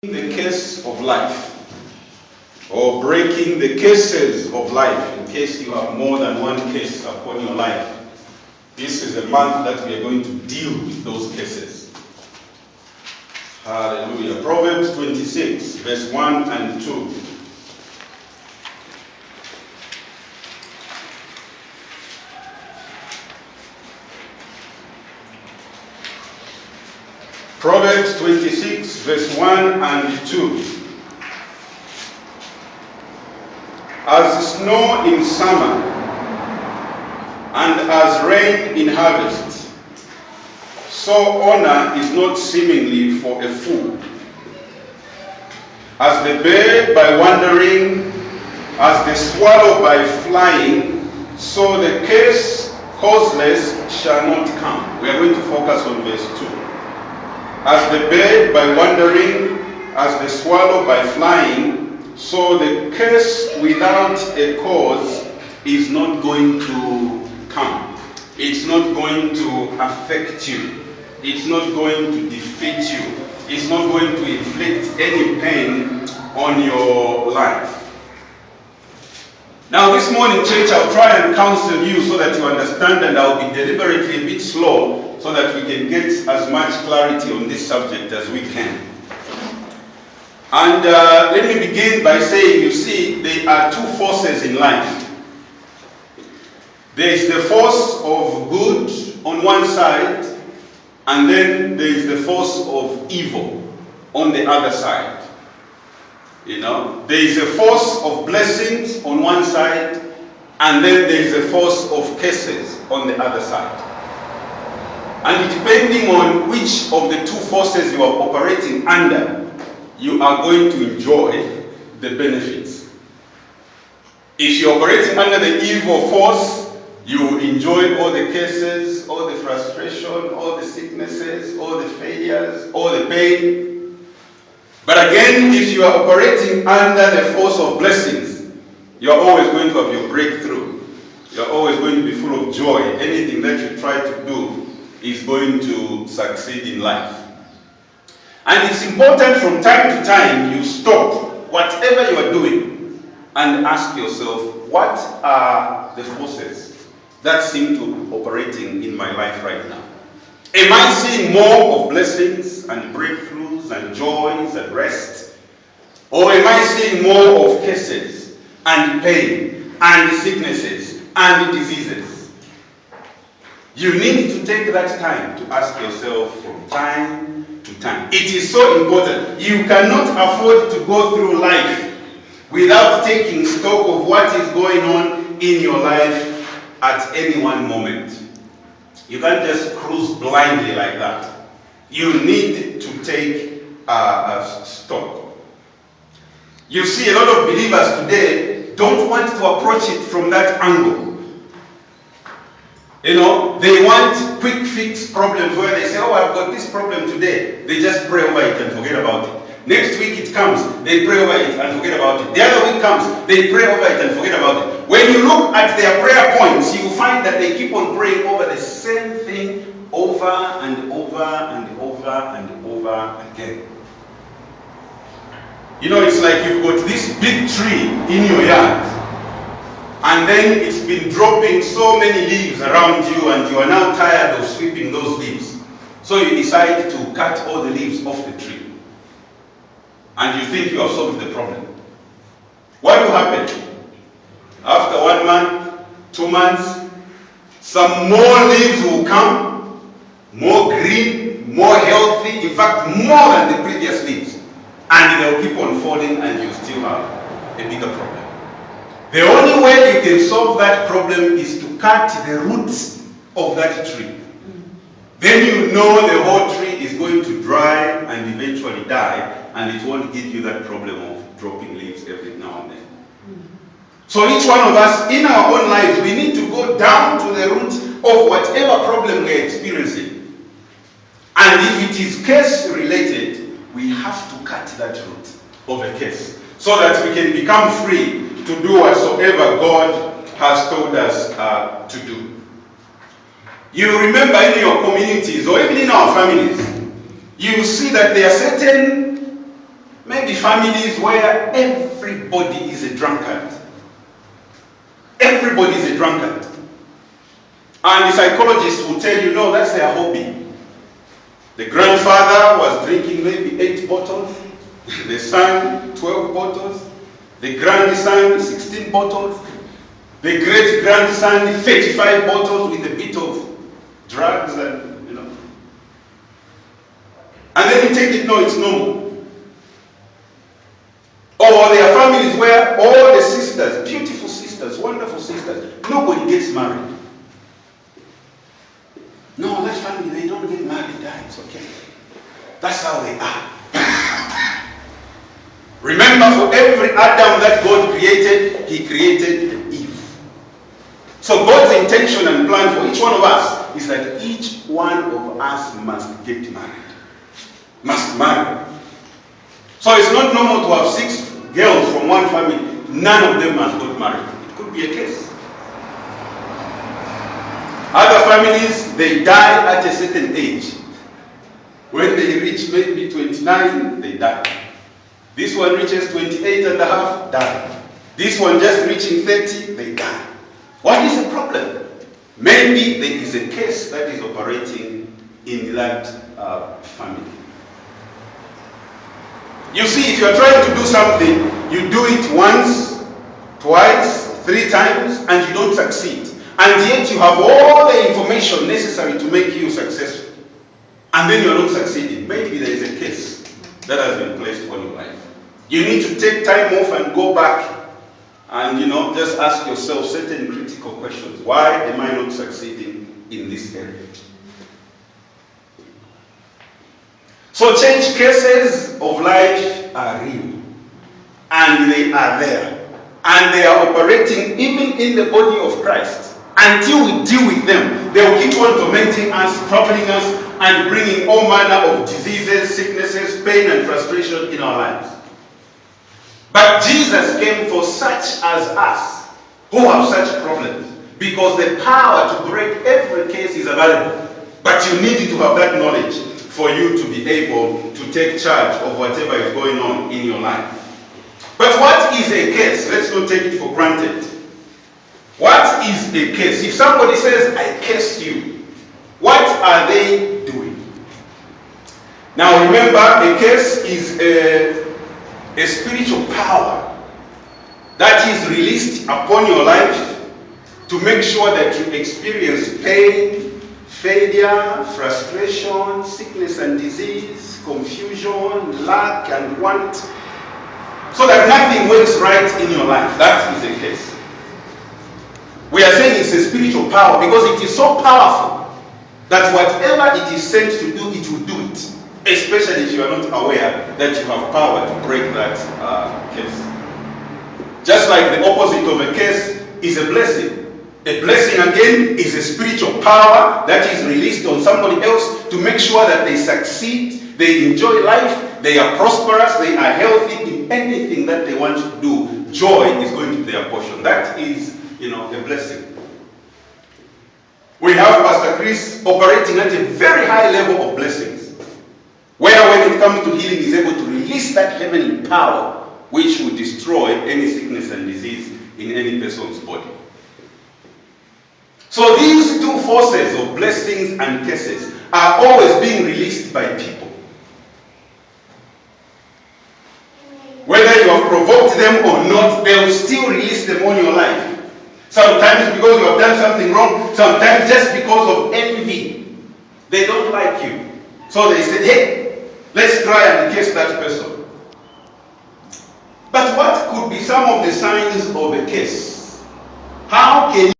The case of life, or breaking the cases of life, in case you have more than one case upon your life. This is a month that we are going to deal with those cases. Hallelujah. Proverbs 26, verse 1 and 2. Proverbs 26, verse 1 and 2. As snow in summer, and as rain in harvest, so honor is not seemingly for a fool. As the bird by wandering, as the swallow by flying, so the case causeless shall not come. We are going to focus on verse 2. As the bird by wandering, as the swallow by flying, so the curse without a cause is not going to come. It's not going to affect you. It's not going to defeat you. It's not going to inflict any pain on your life. Now this morning, church, I'll try and counsel you so that you understand, and I'll be deliberately a bit slow so that we can get as much clarity on this subject as we can. And let me begin by saying, you see, there are two forces in life. There is the force of good on one side, and then there is the force of evil on the other side. You know, there is a force of blessings on one side, and then there is a force of curses on the other side. And depending on which of the two forces you are operating under, you are going to enjoy the benefits. If you're operating under the evil force, you will enjoy all the curses, all the frustration, all the sicknesses, all the failures, all the pain. But again, if you are operating under the force of blessings, you are always going to have your breakthrough. You are always going to be full of joy. Anything that you try to do is going to succeed in life. And it's important from time to time you stop whatever you are doing and ask yourself, what are the forces that seem to be operating in my life right now? Am I seeing more of blessings and breakthroughs and joys and rest? Or am I seeing more of curses and pain and sicknesses and diseases? You need to take that time to ask yourself from time to time. It is so important. You cannot afford to go through life without taking stock of what is going on in your life at any one moment. You can't just cruise blindly like that. You need to take stock. You see, a lot of believers today don't want to approach it from that angle. You know, they want quick fix problems where they say, oh, I've got this problem today. They just pray over it and forget about it. Next week it comes, they pray over it and forget about it. The other week comes, they pray over it and forget about it. When you look at their prayer points, you find that they keep on praying over the same thing over and over and over and over again. You know, it's like you've got this big tree in your yard, and then it's been dropping so many leaves around you, and you are now tired of sweeping those leaves. So you decide to cut all the leaves off the tree. And you think you have solved the problem. What will happen? After 1 month, 2 months, some more leaves will come, more green, more healthy, in fact, more than the previous leaves. And they'll keep on falling, and you still have a bigger problem. The only way you can solve that problem is to cut the roots of that tree. Then you know the whole tree is going to dry and eventually die, and it won't give you that problem of dropping leaves every now and then. So each one of us in our own lives, we need to go down to the root of whatever problem we're experiencing. And if it is case related, we have to cut that root of a case so that we can become free to do whatsoever God has told us to do. You remember in your communities or even in our families, you see that there are certain Maybe families where everybody is a drunkard. Everybody is a drunkard. And the psychologists will tell you, no, that's their hobby. The grandfather was drinking maybe 8 bottles, the son 12 bottles, the grandson 16 bottles, the great-grandson 35 bottles with a bit of drugs and, you know. And then you take it, no, it's normal. Or there are families where all the sisters, beautiful sisters, wonderful sisters, nobody gets married. No, that family, they don't get married. It's okay. That's how they are. Remember, for every Adam that God created, he created Eve. So God's intention and plan for each one of us is that each one of us must get married. Must marry. So it's not normal to have 6 girls from one family. None of them has got married. It could be a case. Other families, they die at a certain age. When they reach maybe 29, they die. This one reaches 28 and a half, die. This one just reaching 30, they die. What is the problem? Maybe there is a case that is operating in that family. You see, if you are trying to do something, you do it once, twice, 3 times, and you don't succeed. And yet you have all the information necessary to make you successful. And then you are not succeeding. Maybe there is a case that has been placed on your life. You need to take time off and go back and, just ask yourself certain critical questions. Why am I not succeeding in this area? So change cases of life are real. And they are there. And they are operating even in the body of Christ. Until we deal with them, they will keep on tormenting us, troubling us, and bringing all manner of diseases, sicknesses, pain, and frustration in our lives. But Jesus came for such as us, who have such problems, because the power to break every case is available. But you need to have that knowledge for you to be able to take charge of whatever is going on in your life. But what is a case? Let's not take it for granted. What is a case? If somebody says, I cursed you, what are they doing? Now remember, a curse is a spiritual power that is released upon your life to make sure that you experience pain, failure, frustration, sickness and disease, confusion, lack and want, so that nothing works right in your life. That is a curse. We are saying it's a spiritual power because it is so powerful that whatever it is sent to do, it will do it. Especially if you are not aware that you have power to break that case. Just like the opposite of a curse is a blessing. A blessing again is a spiritual power that is released on somebody else to make sure that they succeed, they enjoy life, they are prosperous, they are healthy in anything that they want to do. Joy is going to be their portion. That is, a blessing. We have Pastor Chris operating at a very high level of blessings, where when it comes to healing, he's able to release that heavenly power which will destroy any sickness and disease in any person's body. So these two forces of blessings and curses are always being released by people. Whether you have provoked them or not, they will still release them on your life. Sometimes because you have done something wrong, sometimes just because of envy. They don't like you. So they said, hey, let's try and curse that person. But what could be some of the signs of a curse? How can